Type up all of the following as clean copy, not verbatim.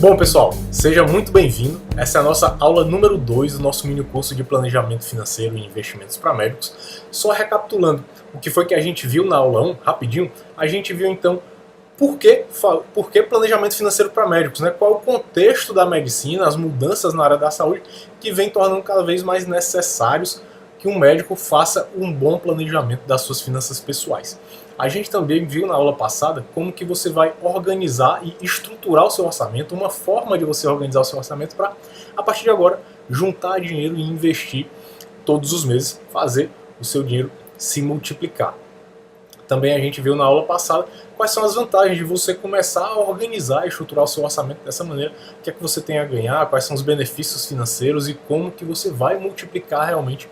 Bom, pessoal, seja muito bem-vindo. Essa é a nossa aula número 2 do nosso mini curso de Planejamento Financeiro e Investimentos para Médicos. Só recapitulando o que foi que a gente viu na aula 1, rapidinho, a gente viu então por que planejamento financeiro para médicos, né? Qual é o contexto da medicina, as mudanças na área da saúde que vem tornando cada vez mais necessários que um médico faça um bom planejamento das suas finanças pessoais. A gente também viu na aula passada como que você vai organizar e estruturar o seu orçamento, uma forma de você organizar o seu orçamento para, a partir de agora, juntar dinheiro e investir todos os meses, fazer o seu dinheiro se multiplicar. Também a gente viu na aula passada quais são as vantagens de você começar a organizar e estruturar o seu orçamento dessa maneira, o que é que você tem a ganhar, quais são os benefícios financeiros e como que você vai multiplicar realmente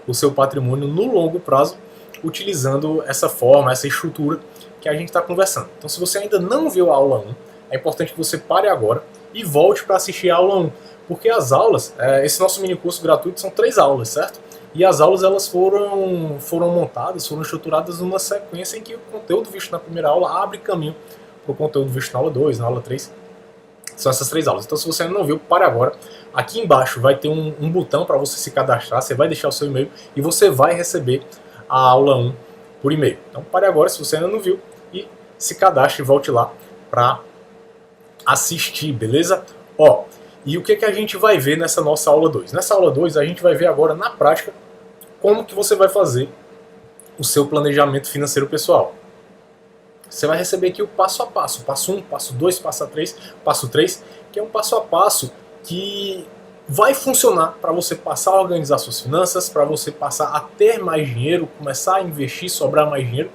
o seu patrimônio no longo prazo, utilizando essa forma, essa estrutura que a gente está conversando. Então, se você ainda não viu a aula 1, é importante que você pare agora e volte para assistir a aula 1, porque as aulas, esse nosso mini curso gratuito são 3 aulas, certo? E as aulas elas foram montadas, foram estruturadas numa sequência em que o conteúdo visto na primeira aula abre caminho para o conteúdo visto na aula 2, na aula 3. São essas 3 aulas. Então, se você ainda não viu, pare agora. Aqui embaixo vai ter um botão para você se cadastrar, você vai deixar o seu e-mail e você vai receber a aula 1 por e-mail. Então pare agora se você ainda não viu e se cadastre e volte lá para assistir, beleza? E o que a gente vai ver nessa nossa aula 2? Nessa aula 2 a gente vai ver agora na prática como que você vai fazer o seu planejamento financeiro pessoal. Você vai receber aqui o passo a passo, passo 1, passo 2, passo 3, que é um passo a passo que vai funcionar para você passar a organizar suas finanças, para você passar a ter mais dinheiro, começar a investir, sobrar mais dinheiro.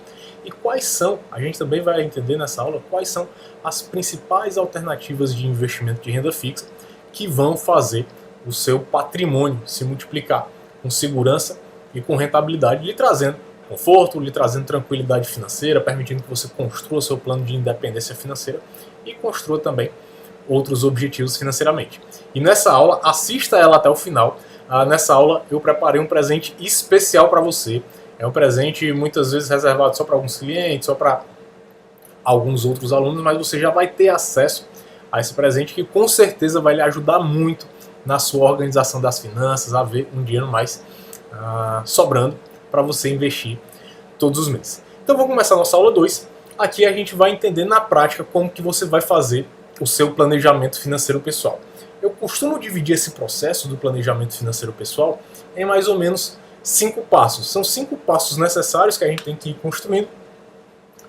E quais são, a gente também vai entender nessa aula, quais são as principais alternativas de investimento de renda fixa que vão fazer o seu patrimônio se multiplicar com segurança e com rentabilidade, lhe trazendo conforto, lhe trazendo tranquilidade financeira, permitindo que você construa seu plano de independência financeira e construa também outros objetivos financeiramente. E nessa aula, assista ela até o final. Nessa aula eu preparei um presente especial para você. É um presente muitas vezes reservado só para alguns clientes, só para alguns outros alunos, mas você já vai ter acesso a esse presente que com certeza vai lhe ajudar muito na sua organização das finanças, a ver um dinheiro mais sobrando para você investir todos os meses. Então vamos começar a nossa aula 2. Aqui a gente vai entender na prática como que você vai fazer o seu planejamento financeiro pessoal. Eu costumo dividir esse processo do planejamento financeiro pessoal em mais ou menos 5 passos. São 5 passos necessários que a gente tem que ir construindo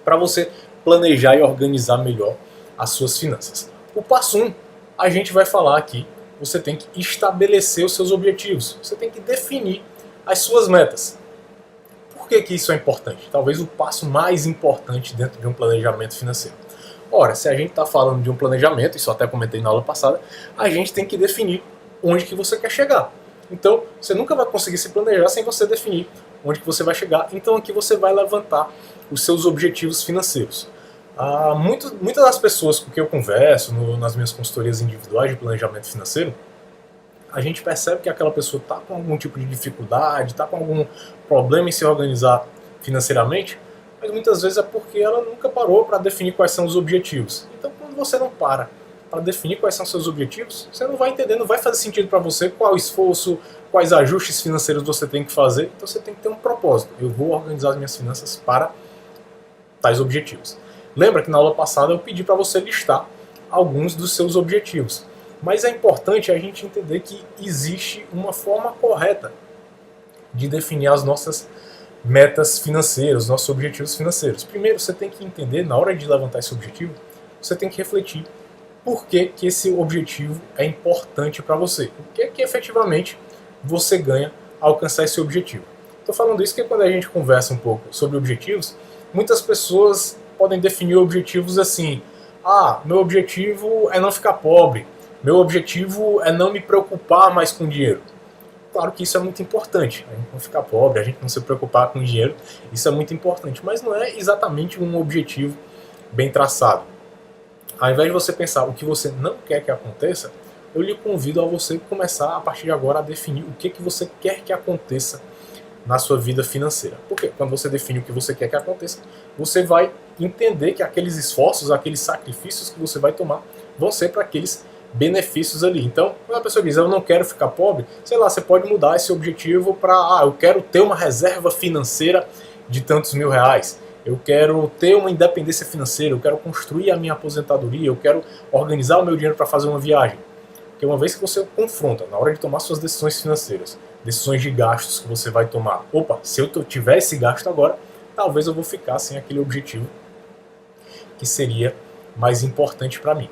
para você planejar e organizar melhor as suas finanças. O passo 1, a gente vai falar aqui, você tem que estabelecer os seus objetivos. Você tem que definir as suas metas. Por que isso é importante? Talvez o passo mais importante dentro de um planejamento financeiro. Ora, se a gente está falando de um planejamento, isso eu até comentei na aula passada, a gente tem que definir onde que você quer chegar. Então, você nunca vai conseguir se planejar sem você definir onde que você vai chegar. Então, aqui você vai levantar os seus objetivos financeiros. Muitas das pessoas com quem eu converso nas minhas consultorias individuais de planejamento financeiro, a gente percebe que aquela pessoa está com algum tipo de dificuldade, está com algum problema em se organizar financeiramente, mas muitas vezes é porque ela nunca parou para definir quais são os objetivos. Então, quando você não para definir quais são os seus objetivos, você não vai entender, não vai fazer sentido para você qual esforço, quais ajustes financeiros você tem que fazer. Então, você tem que ter um propósito. Eu vou organizar as minhas finanças para tais objetivos. Lembra que na aula passada eu pedi para você listar alguns dos seus objetivos. Mas é importante a gente entender que existe uma forma correta de definir as nossas metas financeiras, nossos objetivos financeiros. Primeiro, você tem que entender, na hora de levantar esse objetivo, você tem que refletir por que esse objetivo é importante para você. O que é que efetivamente você ganha ao alcançar esse objetivo. Estou falando isso porque quando a gente conversa um pouco sobre objetivos, muitas pessoas podem definir objetivos assim: meu objetivo é não ficar pobre, meu objetivo é não me preocupar mais com dinheiro. Claro que isso é muito importante, a gente não ficar pobre, a gente não se preocupar com dinheiro, isso é muito importante, mas não é exatamente um objetivo bem traçado. Ao invés de você pensar o que você não quer que aconteça, eu lhe convido a você começar a partir de agora a definir o que você quer que aconteça na sua vida financeira. Porque quando você define o que você quer que aconteça, você vai entender que aqueles esforços, aqueles sacrifícios que você vai tomar vão ser para aqueles benefícios ali. Então, quando a pessoa diz, eu não quero ficar pobre, sei lá, você pode mudar esse objetivo para, eu quero ter uma reserva financeira de tantos mil reais, eu quero ter uma independência financeira, eu quero construir a minha aposentadoria, eu quero organizar o meu dinheiro para fazer uma viagem. Porque uma vez que você confronta, na hora de tomar suas decisões financeiras, decisões de gastos que você vai tomar, opa, se eu tiver esse gasto agora, talvez eu vou ficar sem aquele objetivo que seria mais importante para mim.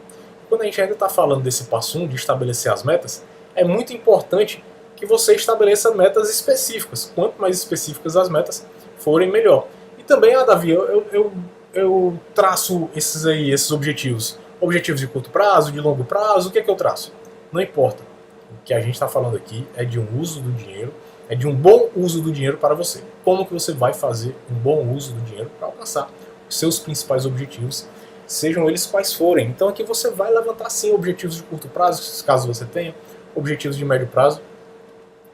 Quando a gente ainda está falando desse passo 1, de estabelecer as metas, é muito importante que você estabeleça metas específicas. Quanto mais específicas as metas forem, melhor. E também, Davi, eu traço esses objetivos. Objetivos de curto prazo, de longo prazo, o que é que eu traço? Não importa. O que a gente está falando aqui é de um uso do dinheiro, é de um bom uso do dinheiro para você. Como que você vai fazer um bom uso do dinheiro para alcançar os seus principais objetivos, sejam eles quais forem. Então aqui você vai levantar sim objetivos de curto prazo, caso você tenha, objetivos de médio prazo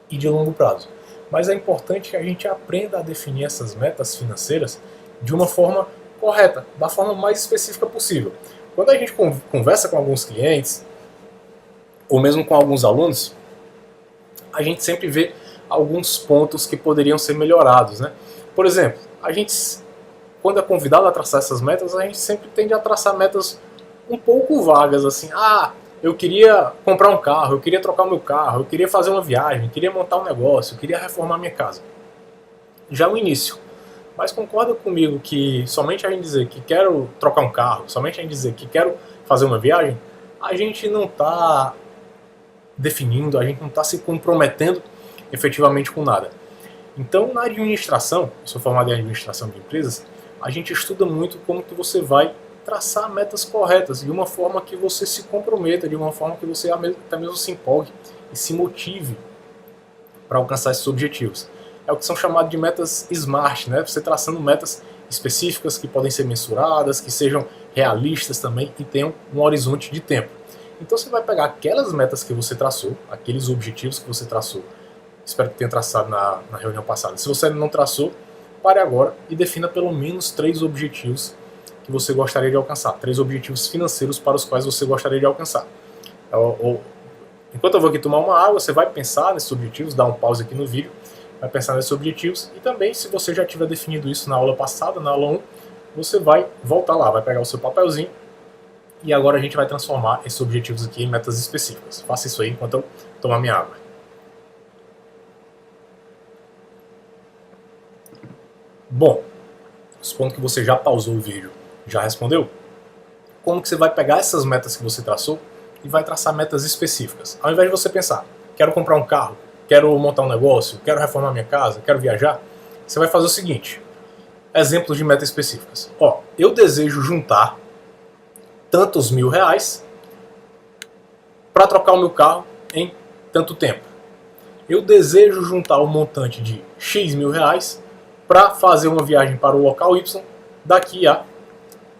e de longo prazo. Mas é importante que a gente aprenda a definir essas metas financeiras de uma forma correta, da forma mais específica possível. Quando a gente conversa com alguns clientes, ou mesmo com alguns alunos, a gente sempre vê alguns pontos que poderiam ser melhorados, né? Por exemplo, quando é convidado a traçar essas metas, a gente sempre tende a traçar metas um pouco vagas, assim, eu queria comprar um carro, eu queria trocar o meu carro, eu queria fazer uma viagem, eu queria montar um negócio, eu queria reformar minha casa. Já o início. Mas concorda comigo que somente a gente dizer que quero trocar um carro, somente a gente dizer que quero fazer uma viagem, a gente não está definindo, a gente não está se comprometendo efetivamente com nada. Então, na administração, eu sou formado em administração de empresas, a gente estuda muito como que você vai traçar metas corretas, de uma forma que você se comprometa, de uma forma que você até mesmo se empolgue e se motive para alcançar esses objetivos. É o que são chamados de metas SMART, né? Você traçando metas específicas que podem ser mensuradas, que sejam realistas também e tenham um horizonte de tempo. Então você vai pegar aquelas metas que você traçou, aqueles objetivos que você traçou, espero que tenha traçado na reunião passada. Se você não traçou, pare agora e defina pelo menos 3 objetivos que você gostaria de alcançar, 3 objetivos financeiros para os quais você gostaria de alcançar. Enquanto eu vou aqui tomar uma água, você vai pensar nesses objetivos, dá um pause aqui no vídeo, vai pensar nesses objetivos e também, se você já tiver definido isso na aula passada, na aula 1, você vai voltar lá, vai pegar o seu papelzinho e agora a gente vai transformar esses objetivos aqui em metas específicas. Faça isso aí enquanto eu tomar minha água. Bom, supondo que você já pausou o vídeo, já respondeu? Como que você vai pegar essas metas que você traçou e vai traçar metas específicas? Ao invés de você pensar, quero comprar um carro, quero montar um negócio, quero reformar minha casa, quero viajar, você vai fazer o seguinte, exemplos de metas específicas. Eu desejo juntar tantos mil reais para trocar o meu carro em tanto tempo. Eu desejo juntar um montante de X mil reais para fazer uma viagem para o local Y daqui a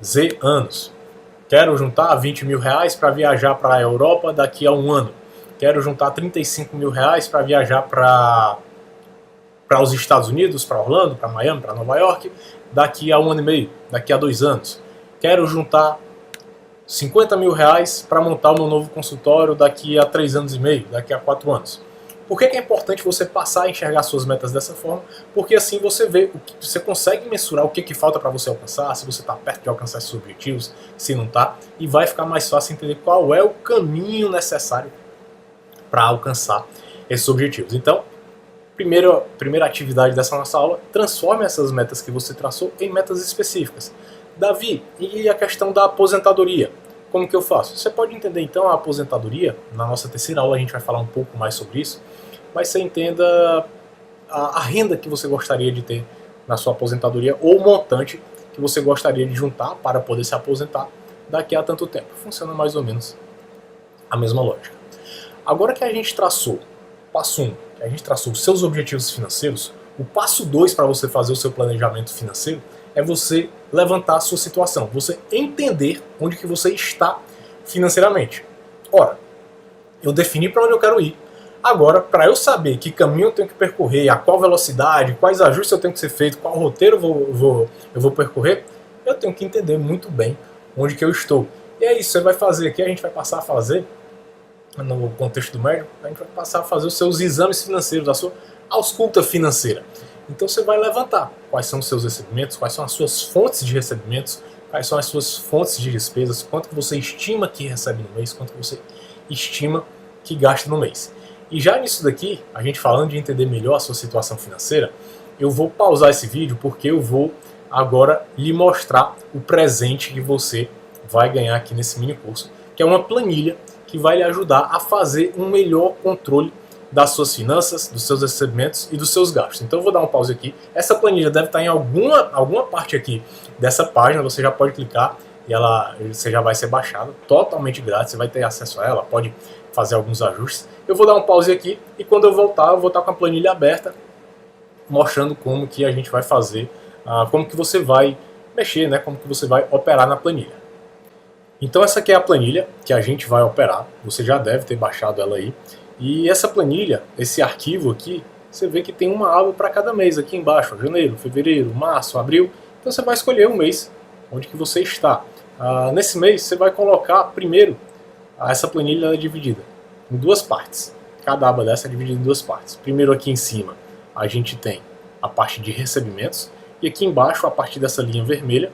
Z anos. Quero juntar 20 mil reais para viajar para a Europa daqui a um ano. Quero juntar 35 mil reais para viajar para os Estados Unidos, para Orlando, para Miami, para Nova York, daqui a 1 ano e meio, daqui a 2 anos. Quero juntar 50 mil reais para montar o meu novo consultório daqui a 3 anos e meio, daqui a 4 anos. Por que é importante você passar a enxergar suas metas dessa forma? Porque assim você vê, você consegue mensurar o que falta para você alcançar, se você está perto de alcançar esses objetivos, se não está, e vai ficar mais fácil entender qual é o caminho necessário para alcançar esses objetivos. Então, primeira atividade dessa nossa aula, transforme essas metas que você traçou em metas específicas. Davi, e a questão da aposentadoria? Como que eu faço? Você pode entender então a aposentadoria, na nossa terceira aula a gente vai falar um pouco mais sobre isso, mas você entenda a renda que você gostaria de ter na sua aposentadoria ou o montante que você gostaria de juntar para poder se aposentar daqui a tanto tempo. Funciona mais ou menos a mesma lógica. Agora que a gente traçou, passo 1, que a gente traçou os seus objetivos financeiros, o passo 2 para você fazer o seu planejamento financeiro é você levantar a sua situação, você entender onde que você está financeiramente. Ora, eu defini para onde eu quero ir. Agora, para eu saber que caminho eu tenho que percorrer, a qual velocidade, quais ajustes eu tenho que ser feito, qual roteiro eu vou percorrer, eu tenho que entender muito bem onde que eu estou. E é isso, você vai fazer aqui, a gente vai passar a fazer no contexto do médico, a gente vai passar a fazer os seus exames financeiros, a sua ausculta financeira. Então você vai levantar quais são os seus recebimentos, quais são as suas fontes de recebimentos, quais são as suas fontes de despesas, quanto que você estima que recebe no mês, quanto que você estima que gasta no mês. E já nisso daqui, a gente falando de entender melhor a sua situação financeira, eu vou pausar esse vídeo porque eu vou agora lhe mostrar o presente que você vai ganhar aqui nesse mini curso, que é uma planilha que vai lhe ajudar a fazer um melhor controle das suas finanças, dos seus recebimentos e dos seus gastos. Então eu vou dar um pause aqui. Essa planilha deve estar em alguma parte aqui dessa página, você já pode clicar e você já vai ser baixada, totalmente grátis, você vai ter acesso a ela, pode fazer alguns ajustes. Eu vou dar um pause aqui e quando eu voltar, eu vou estar com a planilha aberta, mostrando como que a gente vai fazer, como que você vai mexer, né, como que você vai operar na planilha. Então essa aqui é a planilha que a gente vai operar, você já deve ter baixado ela aí. E essa planilha, esse arquivo aqui, você vê que tem uma aba para cada mês aqui embaixo, janeiro, fevereiro, março, abril. Então você vai escolher um mês onde que você está. Nesse mês você vai colocar primeiro, essa planilha é dividida em duas partes. Cada aba dessa é dividida em duas partes. Primeiro aqui em cima a gente tem a parte de recebimentos e aqui embaixo, a partir dessa linha vermelha,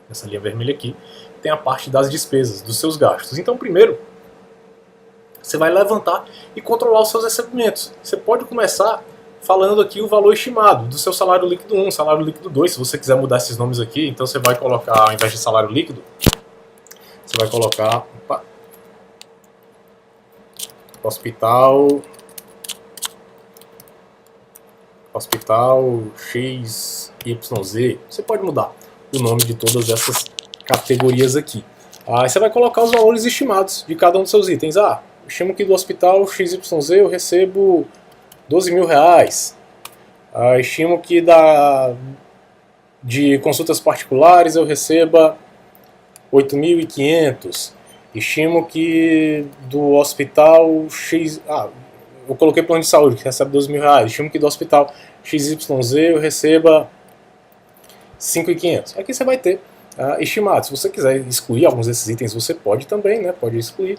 essa linha vermelha aqui, tem a parte das despesas, dos seus gastos. Então primeiro, você vai levantar e controlar os seus recebimentos. Você pode começar falando aqui o valor estimado do seu salário líquido 1, salário líquido 2, se você quiser mudar esses nomes aqui, então você vai colocar, ao invés de salário líquido, você vai colocar Hospital XYZ. Você pode mudar o nome de todas essas categorias aqui. Aí você vai colocar os valores estimados de cada um dos seus itens. Estimo que do hospital XYZ eu recebo 12 mil reais. Estimo que de consultas particulares eu receba 8.500. Estimo que do hospital X... eu coloquei plano de saúde que recebe 12 mil reais. Estimo que do hospital XYZ eu receba 5.500. Aqui você vai ter estimado. Se você quiser excluir alguns desses itens, você pode também, né? Pode excluir.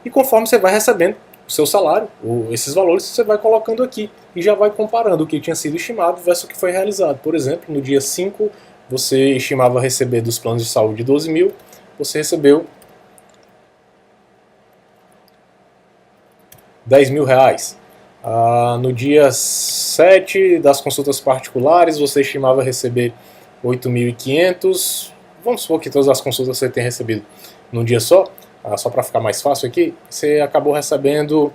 E conforme você vai recebendo o seu salário, esses valores, você vai colocando aqui e já vai comparando o que tinha sido estimado versus o que foi realizado. Por exemplo, no dia 5, você estimava receber dos planos de saúde 12 mil, você recebeu 10 mil reais. No dia 7 das consultas particulares, você estimava receber 8.500. Vamos supor que todas as consultas você tenha recebido num dia só para ficar mais fácil aqui, você acabou recebendo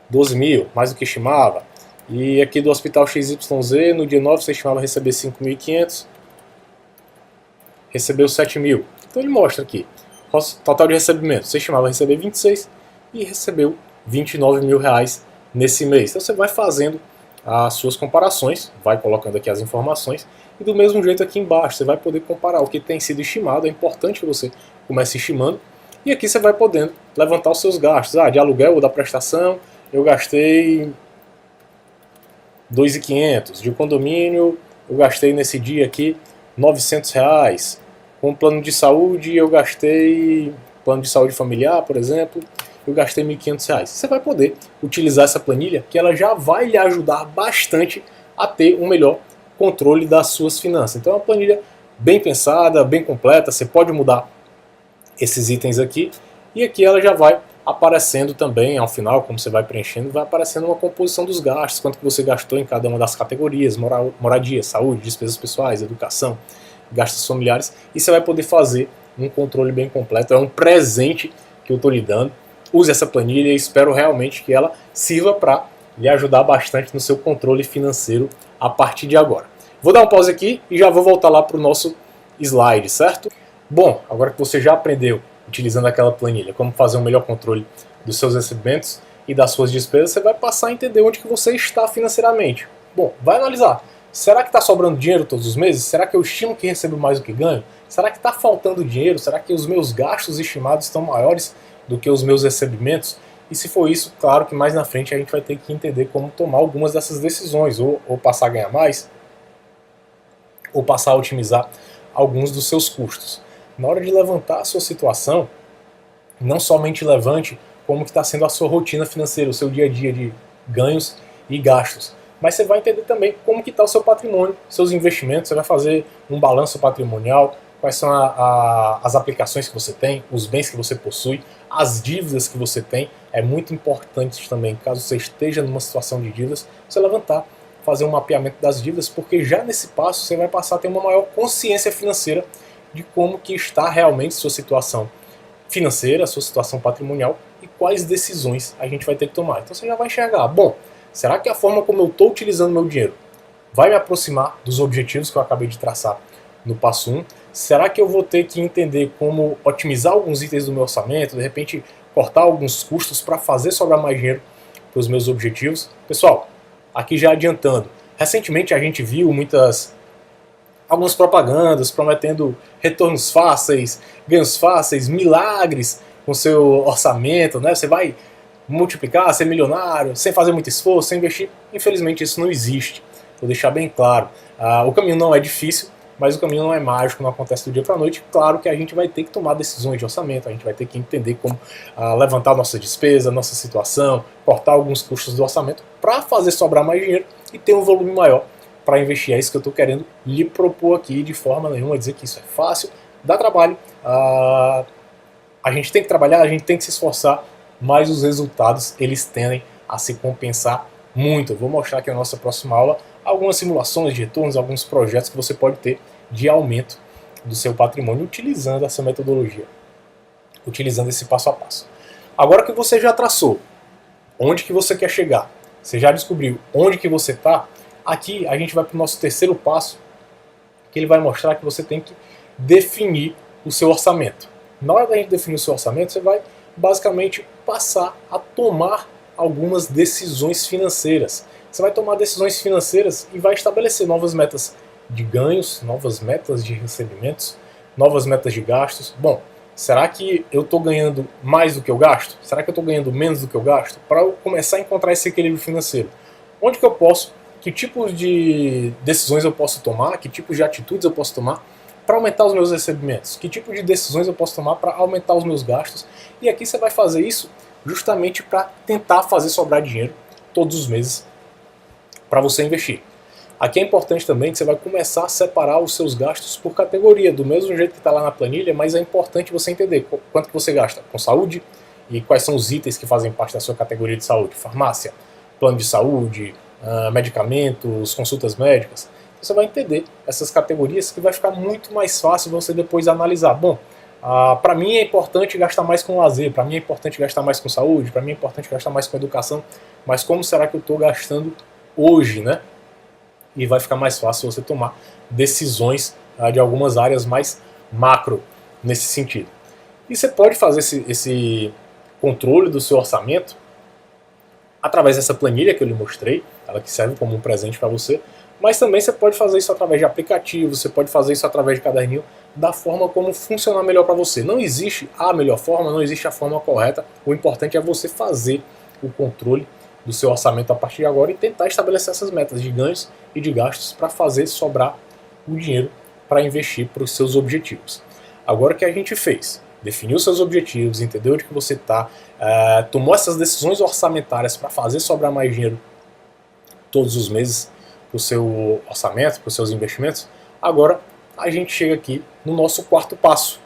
12 mil, mais do que estimava. E aqui do hospital XYZ, no dia 9 você estimava receber 5.500, recebeu 7 mil. Então ele mostra aqui, total de recebimento, você estimava receber 26 e recebeu 29 mil reais nesse mês. Então você vai fazendo as suas comparações, vai colocando aqui as informações, e do mesmo jeito aqui embaixo você vai poder comparar o que tem sido estimado. É importante que você comece estimando, e aqui você vai podendo levantar os seus gastos. De aluguel ou da prestação eu gastei 2.500, de condomínio eu gastei nesse dia aqui 900 reais, com plano de saúde eu gastei, plano de saúde familiar, por exemplo, eu gastei 1.500 reais. Você vai poder utilizar essa planilha, que ela já vai lhe ajudar bastante a ter um melhor controle das suas finanças. Então é uma planilha bem pensada, bem completa, você pode mudar esses itens aqui, e aqui ela já vai aparecendo também, ao final, como você vai preenchendo, vai aparecendo uma composição dos gastos, quanto que você gastou em cada uma das categorias, moradia, saúde, despesas pessoais, educação, gastos familiares, e você vai poder fazer um controle bem completo. É um presente que eu estou lhe dando. Use essa planilha e espero realmente que ela sirva para lhe ajudar bastante no seu controle financeiro a partir de agora. Vou dar um pause aqui e já vou voltar lá para o nosso slide, certo? Bom, agora que você já aprendeu, utilizando aquela planilha, como fazer um melhor controle dos seus recebimentos e das suas despesas, você vai passar a entender onde que você está financeiramente. Bom, vai analisar. Será que está sobrando dinheiro todos os meses? Será que eu estimo que recebo mais do que ganho? Será que está faltando dinheiro? Será que os meus gastos estimados estão maiores do que os meus recebimentos? E se for isso, claro que mais na frente a gente vai ter que entender como tomar algumas dessas decisões, ou passar a ganhar mais, ou passar a otimizar alguns dos seus custos. Na hora de levantar a sua situação, não somente levante como que está sendo a sua rotina financeira, o seu dia a dia de ganhos e gastos. Mas você vai entender também como que está o seu patrimônio, seus investimentos, você vai fazer um balanço patrimonial, quais são as aplicações que você tem, os bens que você possui, as dívidas que você tem. É muito importante também, caso você esteja numa situação de dívidas, você levantar, fazer um mapeamento das dívidas, porque já nesse passo você vai passar a ter uma maior consciência financeira de como que está realmente sua situação financeira, sua situação patrimonial e quais decisões a gente vai ter que tomar. Então você já vai enxergar, bom, será que a forma como eu estou utilizando meu dinheiro vai me aproximar dos objetivos que eu acabei de traçar no passo 1? Será que eu vou ter que entender como otimizar alguns itens do meu orçamento, de repente cortar alguns custos para fazer sobrar mais dinheiro para os meus objetivos? Pessoal, aqui já adiantando, recentemente a gente viu algumas propagandas prometendo retornos fáceis, ganhos fáceis, milagres com seu orçamento, né? Você vai multiplicar, ser milionário, sem fazer muito esforço, sem investir. Infelizmente isso não existe. Vou deixar bem claro. O caminho não é difícil, mas o caminho não é mágico, não acontece do dia para a noite. Claro que a gente vai ter que tomar decisões de orçamento, a gente vai ter que entender como levantar nossa despesa, nossa situação, cortar alguns custos do orçamento para fazer sobrar mais dinheiro e ter um volume maior para investir. É isso que eu estou querendo lhe propor aqui, de forma nenhuma dizer que isso é fácil, dá trabalho, a gente tem que trabalhar, a gente tem que se esforçar, mas os resultados eles tendem a se compensar muito. Eu vou mostrar aqui na nossa próxima aula algumas simulações de retornos, alguns projetos que você pode ter de aumento do seu patrimônio utilizando essa metodologia, utilizando esse passo a passo. Agora que você já traçou onde que você quer chegar, você já descobriu onde que você está, aqui a gente vai para o nosso terceiro passo, que ele vai mostrar que você tem que definir o seu orçamento. Na hora da gente definir o seu orçamento, você vai basicamente passar a tomar algumas decisões financeiras. Você vai tomar decisões financeiras e vai estabelecer novas metas de ganhos, novas metas de recebimentos, novas metas de gastos. Bom, será que eu estou ganhando mais do que eu gasto? Será que eu estou ganhando menos do que eu gasto? Para eu começar a encontrar esse equilíbrio financeiro. Onde que eu posso, que tipos de decisões eu posso tomar, que tipos de atitudes eu posso tomar para aumentar os meus recebimentos? Que tipo de decisões eu posso tomar para aumentar os meus gastos? E aqui você vai fazer isso justamente para tentar fazer sobrar dinheiro todos os meses para você investir. Aqui é importante também que você vai começar a separar os seus gastos por categoria, do mesmo jeito que está lá na planilha, mas é importante você entender quanto que você gasta com saúde e quais são os itens que fazem parte da sua categoria de saúde. Farmácia, plano de saúde, medicamentos, consultas médicas. Você vai entender essas categorias que vai ficar muito mais fácil você depois analisar. Bom, para mim é importante gastar mais com lazer, para mim é importante gastar mais com saúde, para mim é importante gastar mais com educação, mas como será que eu estou gastando hoje, né? E vai ficar mais fácil você tomar decisões de algumas áreas mais macro nesse sentido. E você pode fazer esse controle do seu orçamento através dessa planilha que eu lhe mostrei, ela que serve como um presente para você, mas também você pode fazer isso através de aplicativos, você pode fazer isso através de caderninho, da forma como funcionar melhor para você. Não existe a melhor forma, não existe a forma correta, o importante é você fazer o controle do seu orçamento a partir de agora e tentar estabelecer essas metas de ganhos e de gastos para fazer sobrar o dinheiro para investir para os seus objetivos. Agora que a gente fez, definiu seus objetivos, entendeu onde que você está, tomou essas decisões orçamentárias para fazer sobrar mais dinheiro todos os meses para o seu orçamento, para os seus investimentos, agora a gente chega aqui no nosso quarto passo.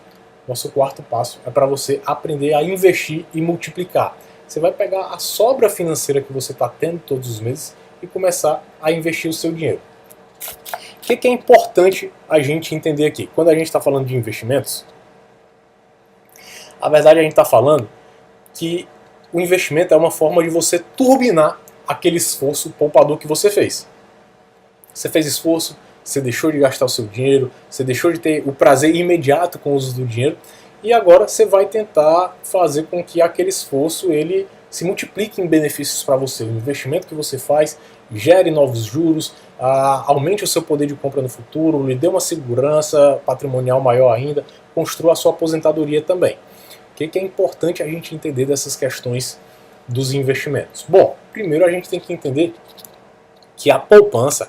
Nosso quarto passo é para você aprender a investir e multiplicar. Você vai pegar a sobra financeira que você está tendo todos os meses e começar a investir o seu dinheiro. O que é importante a gente entender aqui? Quando a gente está falando de investimentos, a verdade a gente está falando que o investimento é uma forma de você turbinar aquele esforço poupador que você fez. Você fez esforço, você deixou de gastar o seu dinheiro, você deixou de ter o prazer imediato com o uso do dinheiro, e agora você vai tentar fazer com que aquele esforço ele se multiplique em benefícios para você. O investimento que você faz gere novos juros, aumente o seu poder de compra no futuro, lhe dê uma segurança patrimonial maior ainda, construa a sua aposentadoria também. O que é importante a gente entender dessas questões dos investimentos? Bom, primeiro a gente tem que entender que a poupança,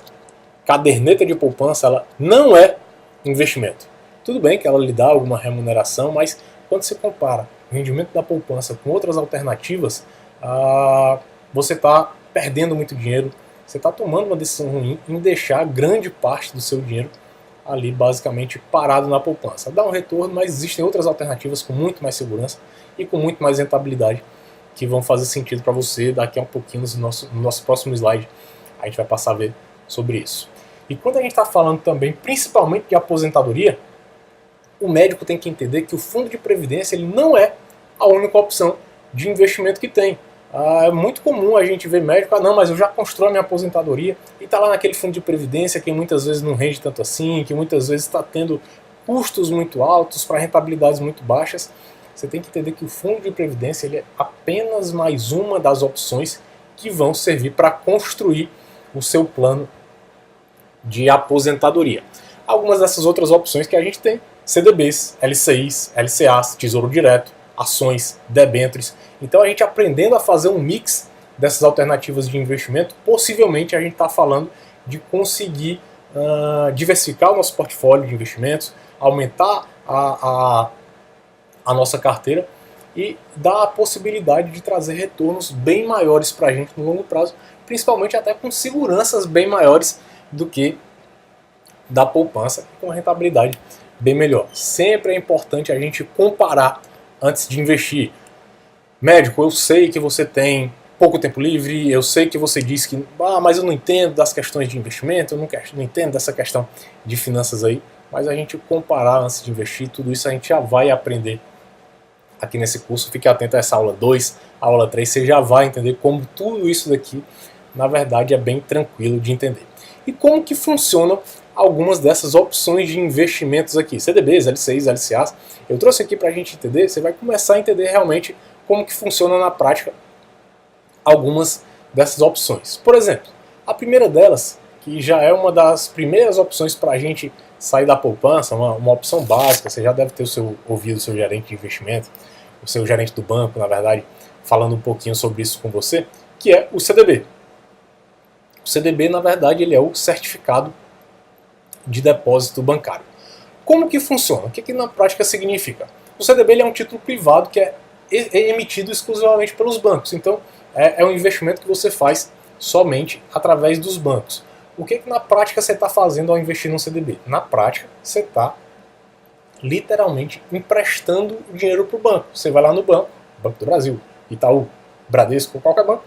caderneta de poupança, ela não é investimento. Tudo bem que ela lhe dá alguma remuneração, mas quando você compara o rendimento da poupança com outras alternativas, você está perdendo muito dinheiro, você está tomando uma decisão ruim em deixar grande parte do seu dinheiro ali basicamente parado na poupança. Dá um retorno, mas existem outras alternativas com muito mais segurança e com muito mais rentabilidade que vão fazer sentido para você. Daqui a um pouquinho no nosso próximo slide a gente vai passar a ver sobre isso. E quando a gente está falando também principalmente de aposentadoria, o médico tem que entender que o fundo de previdência ele não é a única opção de investimento que tem. É muito comum a gente ver médico, não, mas eu já construí a minha aposentadoria e está lá naquele fundo de previdência que muitas vezes não rende tanto assim, que muitas vezes está tendo custos muito altos para rentabilidades muito baixas. Você tem que entender que o fundo de previdência ele é apenas mais uma das opções que vão servir para construir o seu plano de aposentadoria. Algumas dessas outras opções que a gente tem, CDBs, LCIs, LCAs, Tesouro Direto, ações, debêntures. Então a gente aprendendo a fazer um mix dessas alternativas de investimento, possivelmente a gente está falando de conseguir diversificar o nosso portfólio de investimentos, aumentar a nossa carteira e dar a possibilidade de trazer retornos bem maiores para a gente no longo prazo, principalmente até com seguranças bem maiores do que da poupança, com rentabilidade bem melhor. Sempre é importante a gente comparar antes de investir. Médico, eu sei que você tem pouco tempo livre, eu sei que você disse que mas eu não entendo das questões de investimento, eu não entendo dessa questão de finanças aí, mas a gente comparar antes de investir, tudo isso a gente já vai aprender aqui nesse curso. Fique atento a essa aula 2, aula 3, você já vai entender como tudo isso daqui, na verdade, é bem tranquilo de entender. E como que funcionam algumas dessas opções de investimentos aqui, CDBs, LCIs, LCAs. Eu trouxe aqui para a gente entender, você vai começar a entender realmente como que funciona na prática algumas dessas opções. Por exemplo, a primeira delas, que já é uma das primeiras opções para a gente sair da poupança, uma opção básica, você já deve ter ouvido o seu gerente de investimento, o seu gerente do banco, na verdade, falando um pouquinho sobre isso com você, que é o CDB. O CDB, na verdade, ele é o certificado de depósito bancário. Como que funciona? O que na prática significa? O CDB ele é um título privado que é emitido exclusivamente pelos bancos. Então, é um investimento que você faz somente através dos bancos. O que na prática você está fazendo ao investir no CDB? Na prática, você está literalmente emprestando dinheiro para o banco. Você vai lá no banco, Banco do Brasil, Itaú, Bradesco, qualquer banco,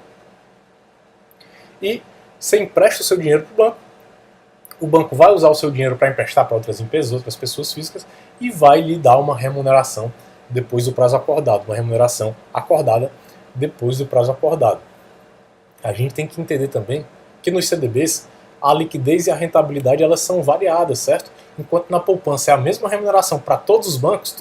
e você empresta o seu dinheiro para o banco. O banco vai usar o seu dinheiro para emprestar para outras empresas, outras pessoas físicas, e vai lhe dar uma remuneração depois do prazo acordado, uma remuneração acordada depois do prazo acordado. A gente tem que entender também que nos CDBs a liquidez e a rentabilidade elas são variadas, certo? Enquanto na poupança é a mesma remuneração para todos os bancos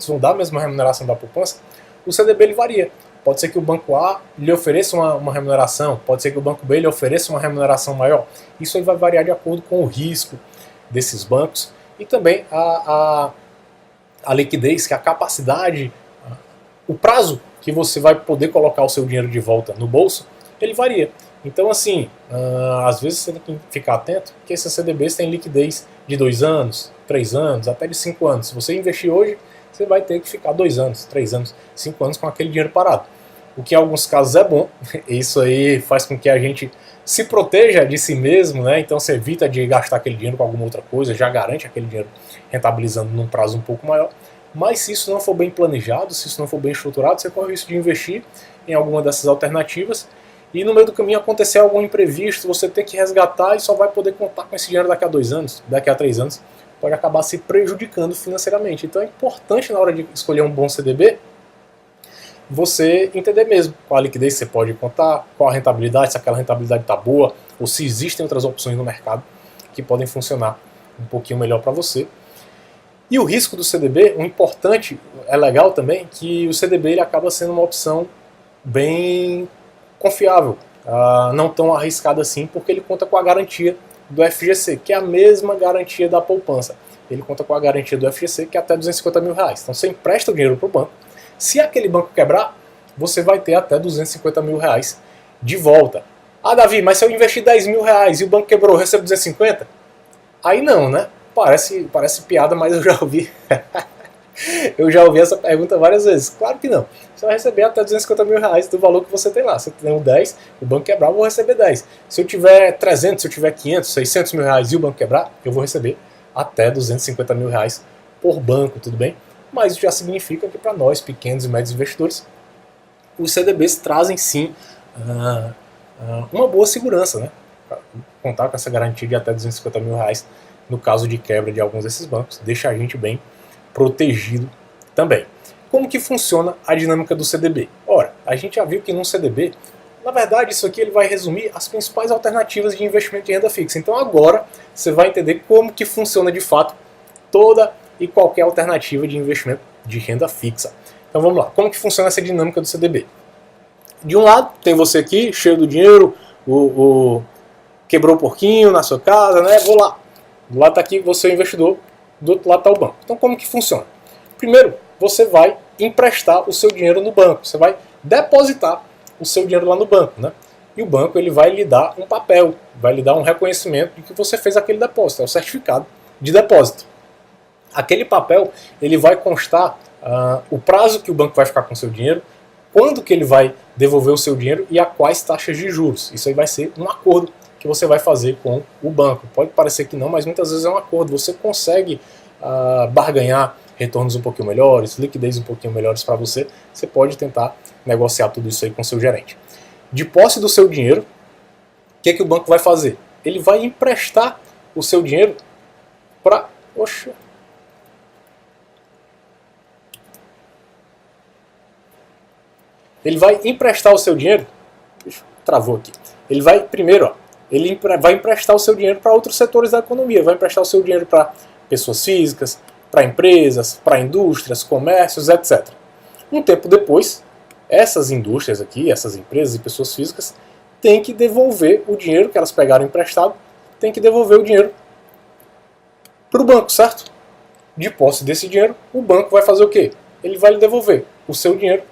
vão dar a mesma remuneração da poupança, o CDB ele varia. Pode ser que o banco A lhe ofereça uma remuneração, pode ser que o banco B lhe ofereça uma remuneração maior. Isso aí vai variar de acordo com o risco desses bancos e também a liquidez, que é a capacidade, o prazo que você vai poder colocar o seu dinheiro de volta no bolso, ele varia. Então, assim, às vezes você tem que ficar atento que esses CDBs têm liquidez de 2 anos, 3 anos, até de 5 anos. Se você investir hoje, você vai ter que ficar 2 anos, 3 anos, 5 anos com aquele dinheiro parado. O que em alguns casos é bom, isso aí faz com que a gente se proteja de si mesmo, né? Então você evita de gastar aquele dinheiro com alguma outra coisa, já garante aquele dinheiro rentabilizando num prazo um pouco maior. Mas se isso não for bem planejado, se isso não for bem estruturado, você corre o risco de investir em alguma dessas alternativas e no meio do caminho acontecer algum imprevisto, você ter que resgatar e só vai poder contar com esse dinheiro daqui a 2 anos, daqui a 3 anos, pode acabar se prejudicando financeiramente. Então é importante na hora de escolher um bom CDB, você entender mesmo qual a liquidez você pode contar, qual a rentabilidade, se aquela rentabilidade está boa, ou se existem outras opções no mercado que podem funcionar um pouquinho melhor para você. E o risco do CDB, o importante, é legal também, que o CDB ele acaba sendo uma opção bem confiável, não tão arriscada assim, porque ele conta com a garantia do FGC, que é a mesma garantia da poupança. Ele conta com a garantia do FGC, que é até R$250 mil. Então você empresta o dinheiro para o banco. Se aquele banco quebrar, você vai ter até R$250 mil de volta. Ah, Davi, mas se eu investir R$10 mil e o banco quebrou, eu recebo 250? Aí não, né? Parece piada, mas eu já ouvi Eu já ouvi essa pergunta várias vezes. Claro que não. Você vai receber até 250 mil reais do valor que você tem lá. Se eu tenho um 10, o banco quebrar, eu vou receber 10. Se eu tiver 300, se eu tiver 500, 600 mil reais e o banco quebrar, eu vou receber até 250 mil reais por banco, tudo bem? Mas isso já significa que para nós, pequenos e médios investidores, os CDBs trazem sim uma boa segurança, né? Pra contar com essa garantia de até 250 mil reais no caso de quebra de alguns desses bancos, deixa a gente bem protegido também. Como que funciona a dinâmica do CDB? Ora, a gente já viu que num CDB, na verdade isso aqui ele vai resumir as principais alternativas de investimento de renda fixa. Então agora você vai entender como que funciona de fato toda e qualquer alternativa de investimento de renda fixa. Então vamos lá, como que funciona essa dinâmica do CDB? De um lado tem você aqui, cheio do dinheiro, quebrou o porquinho na sua casa, né? Vou lá. Do lado está aqui você é o investidor, do outro lado está o banco. Então como que funciona? Primeiro, você vai emprestar o seu dinheiro no banco. Você vai depositar o seu dinheiro lá no banco, né? E o banco ele vai lhe dar um papel, vai lhe dar um reconhecimento de que você fez aquele depósito, é o certificado de depósito. Aquele papel ele vai constar o prazo que o banco vai ficar com o seu dinheiro, quando que ele vai devolver o seu dinheiro e a quais taxas de juros. Isso aí vai ser um acordo que você vai fazer com o banco. Pode parecer que não, mas muitas vezes é um acordo. Você consegue barganhar retornos um pouquinho melhores, liquidez um pouquinho melhores para você. Você pode tentar negociar tudo isso aí com o seu gerente. De posse do seu dinheiro, o que o banco vai fazer? Ele vai emprestar o seu dinheiro para... Ele vai emprestar o seu dinheiro... Travou aqui. Ele vai, primeiro, ele vai emprestar o seu dinheiro para outros setores da economia. Vai emprestar o seu dinheiro para pessoas físicas, para empresas, para indústrias, comércios, etc. Um tempo depois, essas indústrias aqui, essas empresas e pessoas físicas têm que devolver o dinheiro que elas pegaram emprestado, têm que devolver o dinheiro para o banco, certo? De posse desse dinheiro, o banco vai fazer o quê? Ele vai lhe devolver o seu dinheiro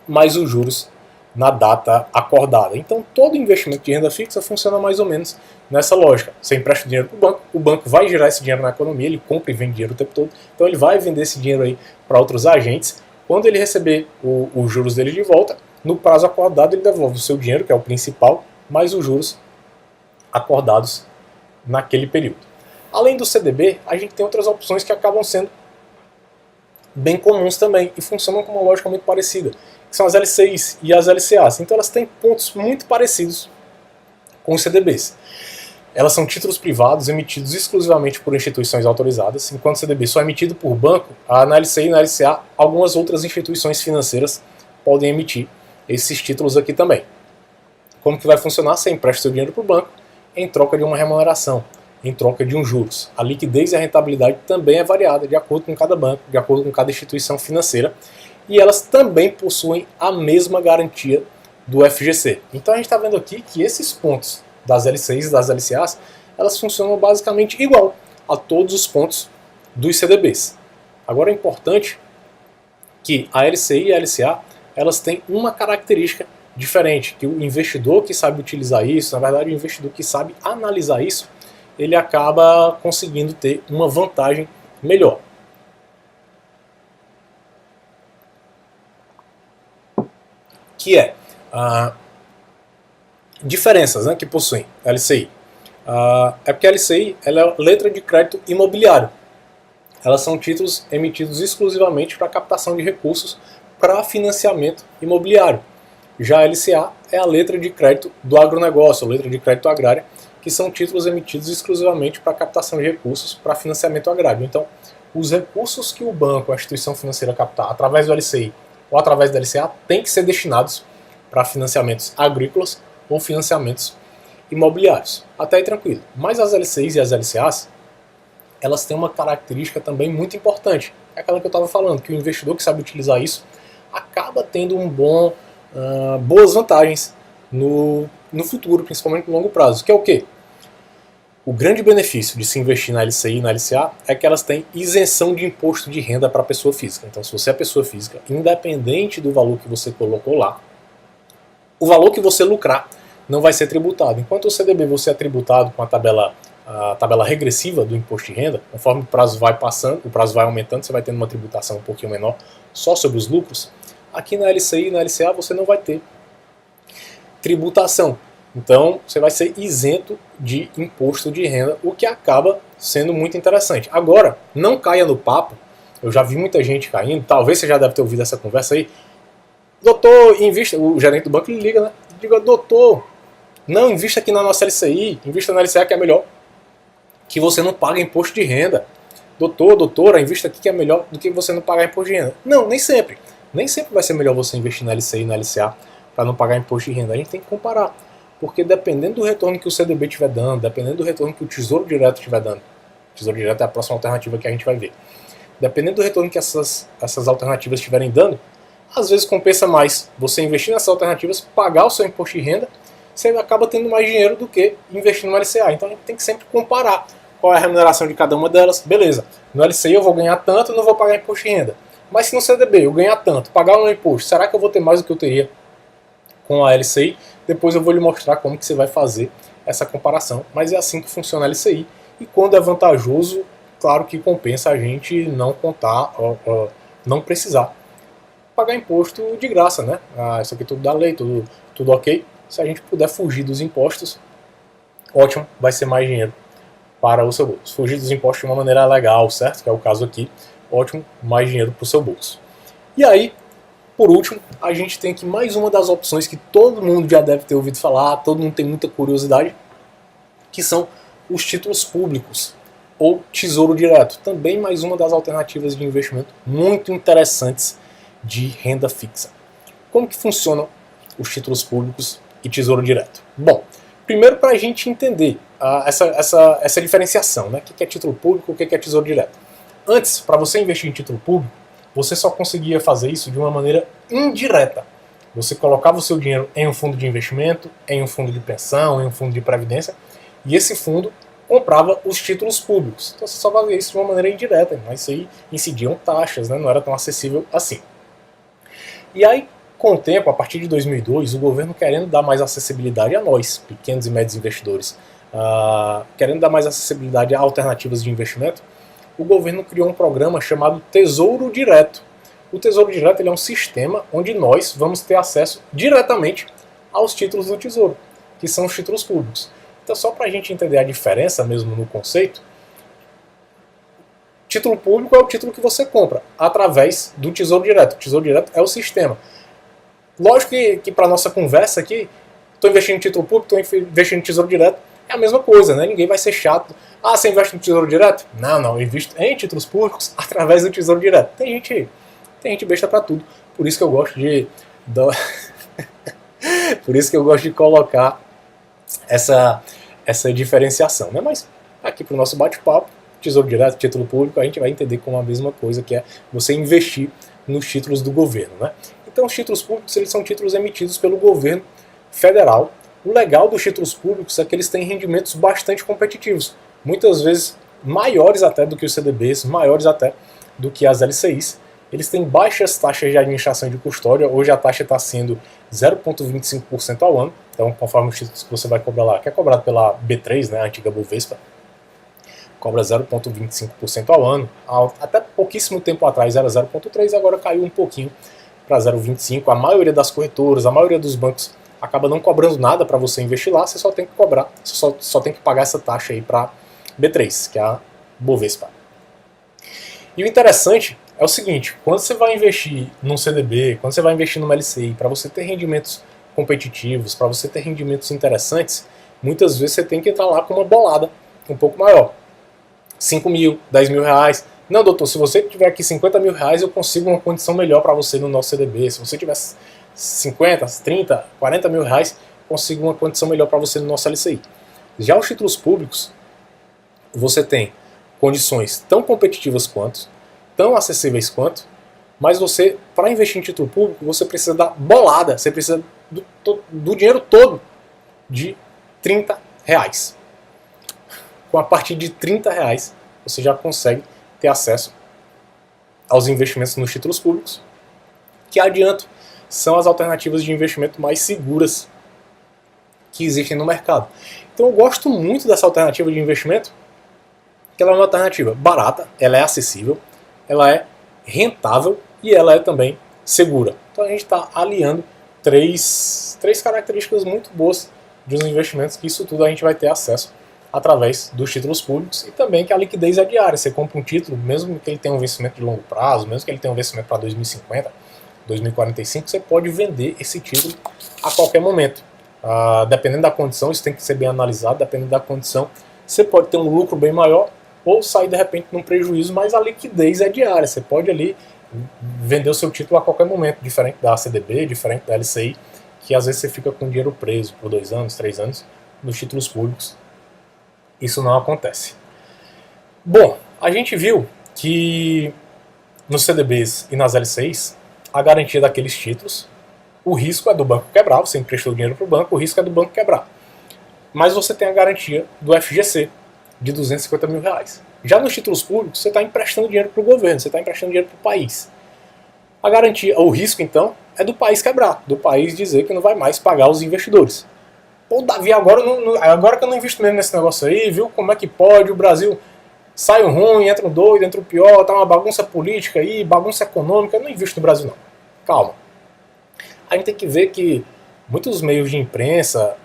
mais os juros na data acordada. Então todo investimento de renda fixa funciona mais ou menos nessa lógica. Você empresta o dinheiro para o banco vai gerar esse dinheiro na economia, ele compra e vende dinheiro o tempo todo, então ele vai vender esse dinheiro aí para outros agentes. Quando ele receber os juros dele de volta, no prazo acordado ele devolve o seu dinheiro, que é o principal, mais os juros acordados naquele período. Além do CDB, a gente tem outras opções que acabam sendo bem comuns também e funcionam com uma lógica muito parecida, que são as LCIs e as LCAs. Então elas têm pontos muito parecidos com os CDBs. Elas são títulos privados emitidos exclusivamente por instituições autorizadas, enquanto o CDB só é emitido por banco. Na LCI e na LCA, algumas outras instituições financeiras podem emitir esses títulos aqui também. Como que vai funcionar? Você empresta seu dinheiro para o banco em troca de uma remuneração, em troca de uns juros. A liquidez e a rentabilidade também é variada de acordo com cada banco, de acordo com cada instituição financeira, e elas também possuem a mesma garantia do FGC. Então a gente está vendo aqui que esses pontos das LCIs e das LCAs, elas funcionam basicamente igual a todos os pontos dos CDBs. Agora é importante que a LCI e a LCA, elas têm uma característica diferente, que o investidor que sabe utilizar isso, na verdade o investidor que sabe analisar isso, ele acaba conseguindo ter uma vantagem melhor. Que é diferenças, né, que possuem a LCI. É porque a LCI ela é letra de crédito imobiliário. Elas são títulos emitidos exclusivamente para captação de recursos para financiamento imobiliário. Já a LCA é a letra de crédito do agronegócio, a letra de crédito agrária, que são títulos emitidos exclusivamente para captação de recursos para financiamento agrário. Então, os recursos que o banco, a instituição financeira captar através do LCI ou através da LCA têm que ser destinados para financiamentos agrícolas ou financiamentos imobiliários. Até aí tranquilo. Mas as LCIs e as LCAs, elas têm uma característica também muito importante. É aquela que eu estava falando, que o investidor que sabe utilizar isso acaba tendo boas vantagens no futuro, principalmente no longo prazo. Que é o quê? O grande benefício de se investir na LCI e na LCA é que elas têm isenção de imposto de renda para a pessoa física. Então, se você é pessoa física, independente do valor que você colocou lá, o valor que você lucrar não vai ser tributado. Enquanto o CDB você é tributado com a tabela a tabela regressiva do imposto de renda, conforme o prazo vai passando, o prazo vai aumentando, você vai tendo uma tributação um pouquinho menor só sobre os lucros. Aqui na LCI e na LCA você não vai ter tributação. Então você vai ser isento de imposto de renda, o que acaba sendo muito interessante. Agora, não caia no papo, eu já vi muita gente caindo, talvez você já deve ter ouvido essa conversa aí. Doutor, invista, o gerente do banco ele liga, né? Diga, doutor, não, invista aqui na nossa LCI, invista na LCA que é melhor, que você não paga imposto de renda. Doutor, doutora, invista aqui que é melhor do que você não pagar imposto de renda. Não, nem sempre. Nem sempre vai ser melhor você investir na LCI e na LCA para não pagar imposto de renda. A gente tem que comparar. Porque dependendo do retorno que o CDB estiver dando, dependendo do retorno que o Tesouro Direto estiver dando, o Tesouro Direto é a próxima alternativa que a gente vai ver. Dependendo do retorno que essas alternativas estiverem dando, às vezes compensa mais você investir nessas alternativas, pagar o seu imposto de renda, você acaba tendo mais dinheiro do que investir no LCA. Então a gente tem que sempre comparar qual é a remuneração de cada uma delas. Beleza, no LCI eu vou ganhar tanto e não vou pagar imposto de renda. Mas se no CDB eu ganhar tanto, pagar o meu imposto, será que eu vou ter mais do que eu teria com a LCI? Depois eu vou lhe mostrar como que você vai fazer essa comparação. Mas é assim que funciona a LCI. E quando é vantajoso, claro que compensa a gente não contar, não precisar pagar imposto de graça, né? Isso aqui é tudo da lei, tudo ok. Se a gente puder fugir dos impostos, ótimo, vai ser mais dinheiro para o seu bolso. Fugir dos impostos de uma maneira legal, certo? Que é o caso aqui. Ótimo, mais dinheiro para o seu bolso. E aí, por último, a gente tem aqui mais uma das opções que todo mundo já deve ter ouvido falar, todo mundo tem muita curiosidade, que são os títulos públicos ou Tesouro Direto. Também mais uma das alternativas de investimento muito interessantes de renda fixa. Como que funcionam os títulos públicos e Tesouro Direto? Bom, primeiro para a gente entender essa diferenciação, né? O que é título público e o que é Tesouro Direto. Antes, para você investir em título público, você só conseguia fazer isso de uma maneira indireta. Você colocava o seu dinheiro em um fundo de investimento, em um fundo de pensão, em um fundo de previdência, e esse fundo comprava os títulos públicos. Então você só fazia isso de uma maneira indireta, mas isso aí incidiam taxas, né? Não era tão acessível assim. E aí, com o tempo, a partir de 2002, o governo querendo dar mais acessibilidade a nós, pequenos e médios investidores, querendo dar mais acessibilidade a alternativas de investimento, o governo criou um programa chamado Tesouro Direto. O Tesouro Direto ele é um sistema onde nós vamos ter acesso diretamente aos títulos do Tesouro, que são os títulos públicos. Então, só para a gente entender a diferença mesmo no conceito, título público é o título que você compra através do Tesouro Direto. O Tesouro Direto é o sistema. Lógico que para a nossa conversa aqui, estou investindo em título público, estou investindo em Tesouro Direto, é a mesma coisa, né? Ninguém vai ser chato. Ah, você investe no Tesouro Direto? Não, eu invisto em títulos públicos através do Tesouro Direto. Tem gente besta para tudo. Por isso que eu gosto por isso que eu gosto de colocar essa diferenciação, né? Mas aqui para o nosso bate-papo, Tesouro Direto, título público, a gente vai entender como a mesma coisa, que é você investir nos títulos do governo, né? Então os títulos públicos eles são títulos emitidos pelo governo federal. O legal dos títulos públicos é que eles têm rendimentos bastante competitivos, muitas vezes maiores até do que os CDBs, maiores até do que as LCIs. Eles têm baixas taxas de administração e de custódia. Hoje a taxa está sendo 0,25% ao ano. Então, conforme os títulos que você vai cobrar lá, que é cobrado pela B3, né, a antiga Bovespa, cobra 0,25% ao ano. Até pouquíssimo tempo atrás era 0,3%, agora caiu um pouquinho para 0,25%. A maioria das corretoras, a maioria dos bancos acaba não cobrando nada para você investir lá, você só tem que cobrar, só tem que pagar essa taxa aí para B3, que é a Bovespa. E o interessante é o seguinte, quando você vai investir num CDB, quando você vai investir numa LCI, para você ter rendimentos competitivos, para você ter rendimentos interessantes, muitas vezes você tem que entrar lá com uma bolada um pouco maior. 5 mil, 10 mil reais. Não, doutor, se você tiver aqui 50 mil reais, eu consigo uma condição melhor para você no nosso CDB. Se você tiver 50, 30, 40 mil reais, consigo uma condição melhor para você no nosso LCI. Já os títulos públicos, você tem condições tão competitivas quanto, tão acessíveis quanto, mas você, para investir em título público, você precisa da bolada, você precisa do dinheiro todo de 30 reais. Com a partir de 30 reais, você já consegue ter acesso aos investimentos nos títulos públicos, que adianto, são as alternativas de investimento mais seguras que existem no mercado. Então eu gosto muito dessa alternativa de investimento, que ela é uma alternativa barata, ela é acessível, ela é rentável e ela é também segura. Então a gente está aliando três características muito boas de uns investimentos, que isso tudo a gente vai ter acesso através dos títulos públicos, e também que a liquidez é diária. Você compra um título, mesmo que ele tenha um vencimento de longo prazo, mesmo que ele tenha um vencimento para 2050, 2045, você pode vender esse título a qualquer momento. Dependendo da condição, isso tem que ser bem analisado, dependendo da condição, você pode ter um lucro bem maior ou sair de repente num prejuízo, mas a liquidez é diária. Você pode ali vender o seu título a qualquer momento, diferente da CDB, diferente da LCI, que às vezes você fica com dinheiro preso por 2 anos, 3 anos. Nos títulos públicos isso não acontece. Bom, a gente viu que nos CDBs e nas LCIs, a garantia daqueles títulos, o risco é do banco quebrar, você emprestou dinheiro para o banco, o risco é do banco quebrar. Mas você tem a garantia do FGC, de R$250 mil. Já nos títulos públicos, você está emprestando dinheiro para o governo, você está emprestando dinheiro para o país. A garantia, o risco então, é do país quebrar, do país dizer que não vai mais pagar os investidores. Pô, Davi, agora que eu não invisto mesmo nesse negócio aí, viu como é que pode, o Brasil sai um ruim, entra um doido, entra um pior, tá uma bagunça política aí, bagunça econômica, eu não invisto no Brasil não. Calma. A gente tem que ver que muitos meios de imprensa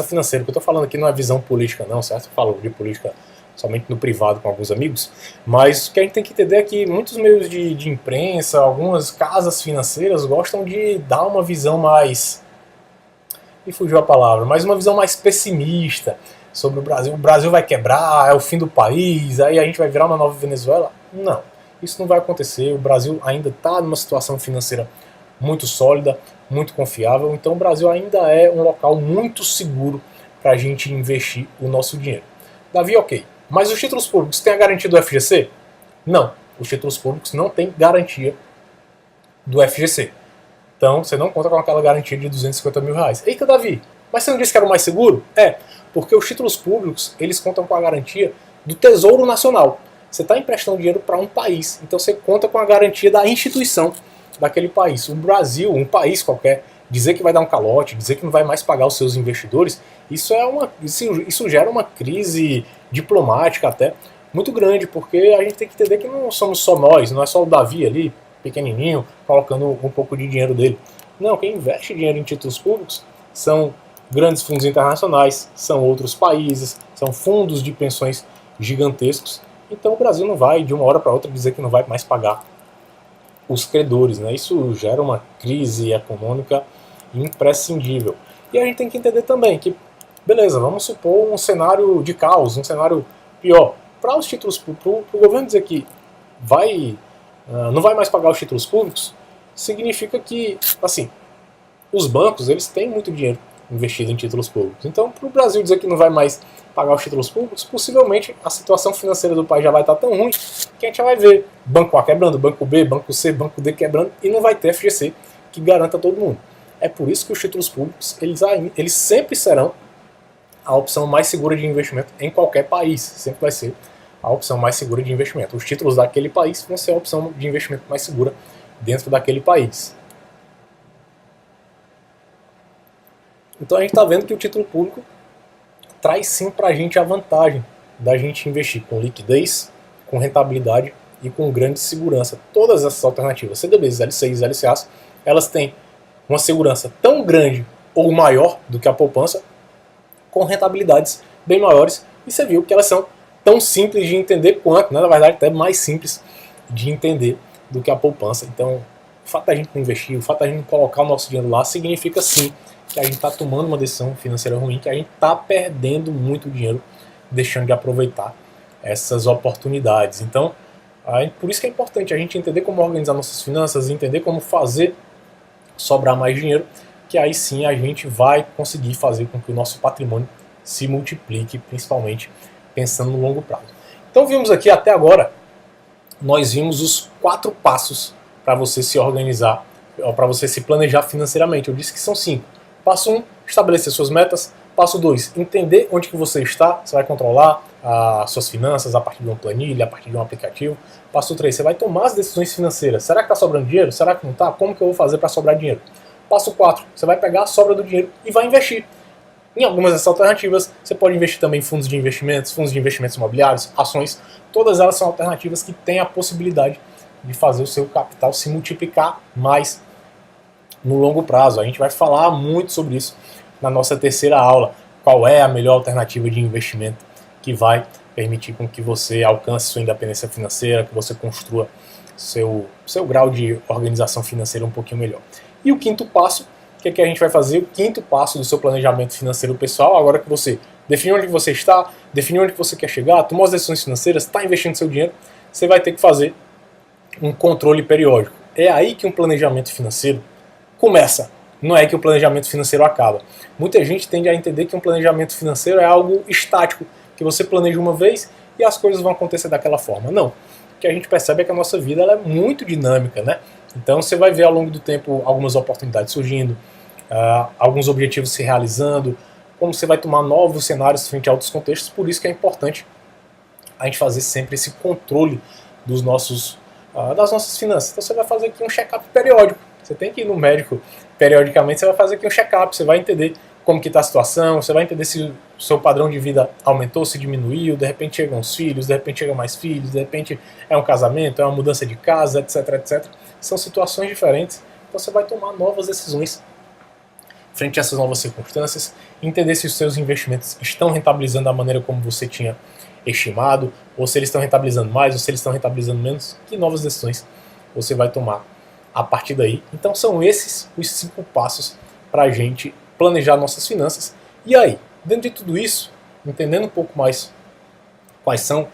financeira, o que eu tô falando aqui não é visão política não, certo? Eu falo de política somente no privado com alguns amigos, mas o que a gente tem que entender é que muitos meios de imprensa, algumas casas financeiras gostam de dar uma visão mais... me fugiu a palavra, mas uma visão mais pessimista sobre o Brasil. O Brasil vai quebrar, é o fim do país, aí a gente vai virar uma nova Venezuela. Não, isso não vai acontecer. O Brasil ainda está numa situação financeira muito sólida, muito confiável, então o Brasil ainda é um local muito seguro para a gente investir o nosso dinheiro. Davi, ok, mas os títulos públicos têm a garantia do FGC? Não, os títulos públicos não têm garantia do FGC. Então você não conta com aquela garantia de R$250 mil. Eita, Davi, mas você não disse que era o mais seguro? É, porque os títulos públicos, eles contam com a garantia do Tesouro Nacional. Você está emprestando dinheiro para um país, então você conta com a garantia da instituição daquele país. O Brasil, um país qualquer, dizer que vai dar um calote, dizer que não vai mais pagar os seus investidores, isso gera uma crise diplomática até muito grande, porque a gente tem que entender que não somos só nós, não é só o Davi ali, pequenininho, colocando um pouco de dinheiro dele. Não, quem investe dinheiro em títulos públicos são grandes fundos internacionais, são outros países, são fundos de pensões gigantescos. Então o Brasil não vai, de uma hora para outra, dizer que não vai mais pagar os credores, né? Isso gera uma crise econômica imprescindível. E a gente tem que entender também que, beleza, vamos supor um cenário de caos, um cenário pior. Para os títulos, para o governo dizer que não vai mais pagar os títulos públicos, significa que, assim, os bancos, eles têm muito dinheiro investido em títulos públicos. Então, para o Brasil dizer que não vai mais pagar os títulos públicos, possivelmente a situação financeira do país já vai estar tão ruim que a gente já vai ver banco A quebrando, banco B, banco C, banco D quebrando, e não vai ter FGC que garanta todo mundo. É por isso que os títulos públicos, eles sempre serão a opção mais segura de investimento em qualquer país. Sempre vai ser a opção mais segura de investimento. Os títulos daquele país vão ser a opção de investimento mais segura dentro daquele país. Então a gente está vendo que o título público traz sim para a gente a vantagem da gente investir com liquidez, com rentabilidade e com grande segurança. Todas essas alternativas, CDBs, LCIs, LCAs, elas têm uma segurança tão grande ou maior do que a poupança, com rentabilidades bem maiores, e você viu que elas são tão simples de entender quanto, né? Na verdade até mais simples de entender do que a poupança. Então o fato da gente não investir, o fato da gente não colocar o nosso dinheiro lá, significa sim que a gente está tomando uma decisão financeira ruim, que a gente está perdendo muito dinheiro, deixando de aproveitar essas oportunidades. Então, por isso que é importante a gente entender como organizar nossas finanças, entender como fazer sobrar mais dinheiro, que aí sim a gente vai conseguir fazer com que o nosso patrimônio se multiplique, principalmente pensando no longo prazo. Então vimos aqui até agora, nós vimos os 4 passos para você se organizar, para você se planejar financeiramente. Eu disse que são 5. Passo 1, estabelecer suas metas. Passo 2, entender onde que você está. Você vai controlar as suas finanças a partir de uma planilha, a partir de um aplicativo. Passo 3, você vai tomar as decisões financeiras. Será que está sobrando dinheiro? Será que não está? Como que eu vou fazer para sobrar dinheiro? Passo 4, você vai pegar a sobra do dinheiro e vai investir. Em algumas dessas alternativas, você pode investir também em fundos de investimentos imobiliários, ações. Todas elas são alternativas que têm a possibilidade de fazer o seu capital se multiplicar mais no longo prazo. A gente vai falar muito sobre isso na nossa terceira aula. Qual é a melhor alternativa de investimento que vai permitir com que você alcance sua independência financeira, que você construa seu grau de organização financeira um pouquinho melhor. E o quinto passo, o que é que a gente vai fazer? O quinto passo do seu planejamento financeiro pessoal, agora que você definiu onde você está, definiu onde você quer chegar, tomou as decisões financeiras, está investindo seu dinheiro, você vai ter que fazer um controle periódico. É aí que um planejamento financeiro começa, não é que o planejamento financeiro acaba. Muita gente tende a entender que um planejamento financeiro é algo estático, que você planeja uma vez e as coisas vão acontecer daquela forma. Não. O que a gente percebe é que a nossa vida ela é muito dinâmica, né? Então você vai ver ao longo do tempo algumas oportunidades surgindo, alguns objetivos se realizando, como você vai tomar novos cenários frente a outros contextos. Por isso que é importante a gente fazer sempre esse controle das nossas finanças. Então você vai fazer aqui um check-up periódico. Você tem que ir no médico periodicamente, você vai fazer aqui um check-up, você vai entender como que está a situação, você vai entender se o seu padrão de vida aumentou, se diminuiu, de repente chegam os filhos, de repente chegam mais filhos, de repente é um casamento, é uma mudança de casa, etc, etc. São situações diferentes, então você vai tomar novas decisões frente a essas novas circunstâncias, entender se os seus investimentos estão rentabilizando da maneira como você tinha estimado, ou se eles estão rentabilizando mais, ou se eles estão rentabilizando menos, que novas decisões você vai tomar a partir daí. Então são esses os 5 passos para a gente planejar nossas finanças. E aí, dentro de tudo isso, entendendo um pouco mais quais são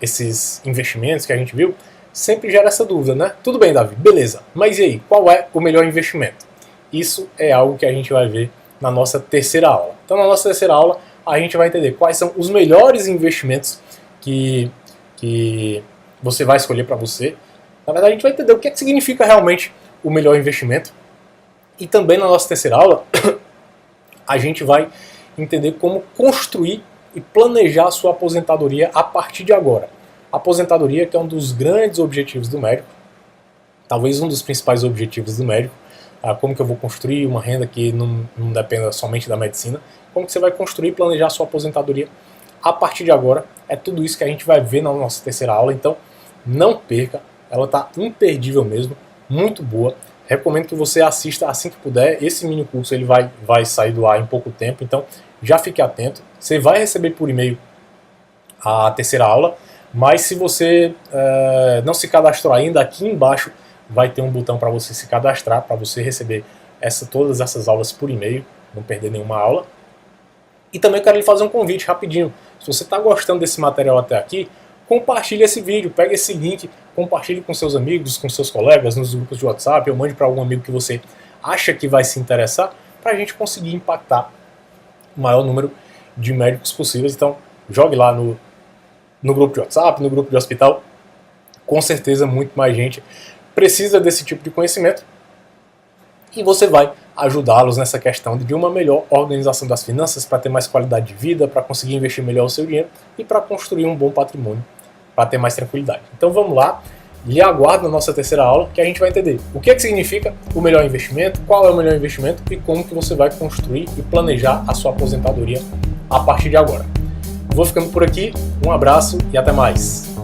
esses investimentos que a gente viu, sempre gera essa dúvida, né? Tudo bem, Davi, beleza, mas e aí, qual é o melhor investimento? Isso é algo que a gente vai ver na nossa terceira aula. Então, na nossa terceira aula, a gente vai entender quais são os melhores investimentos que você vai escolher para você. Na verdade, a gente vai entender o que significa realmente o melhor investimento. E também na nossa terceira aula, a gente vai entender como construir e planejar a sua aposentadoria a partir de agora. A aposentadoria, que é um dos grandes objetivos do médico, talvez um dos principais objetivos do médico, como que eu vou construir uma renda que não dependa somente da medicina, como que você vai construir e planejar a sua aposentadoria a partir de agora. É tudo isso que a gente vai ver na nossa terceira aula, então não perca, ela está imperdível mesmo, muito boa. Recomendo que você assista assim que puder. Esse mini curso ele vai sair do ar em pouco tempo, então já fique atento. Você vai receber por e-mail a terceira aula, mas se você não se cadastrou ainda, aqui embaixo vai ter um botão para você se cadastrar, para você receber todas essas aulas por e-mail, não perder nenhuma aula. E também quero lhe fazer um convite rapidinho. Se você está gostando desse material até aqui, compartilhe esse vídeo, pegue esse link, compartilhe com seus amigos, com seus colegas, nos grupos de WhatsApp, ou mande para algum amigo que você acha que vai se interessar, para a gente conseguir impactar o maior número de médicos possíveis. Então, jogue lá no grupo de WhatsApp, no grupo de hospital. Com certeza, muito mais gente precisa desse tipo de conhecimento e você vai ajudá-los nessa questão de uma melhor organização das finanças, para ter mais qualidade de vida, para conseguir investir melhor o seu dinheiro e para construir um bom patrimônio, para ter mais tranquilidade. Então vamos lá, lhe aguardo na nossa terceira aula, que a gente vai entender o que significa o melhor investimento, qual é o melhor investimento e como que você vai construir e planejar a sua aposentadoria a partir de agora. Vou ficando por aqui, um abraço e até mais!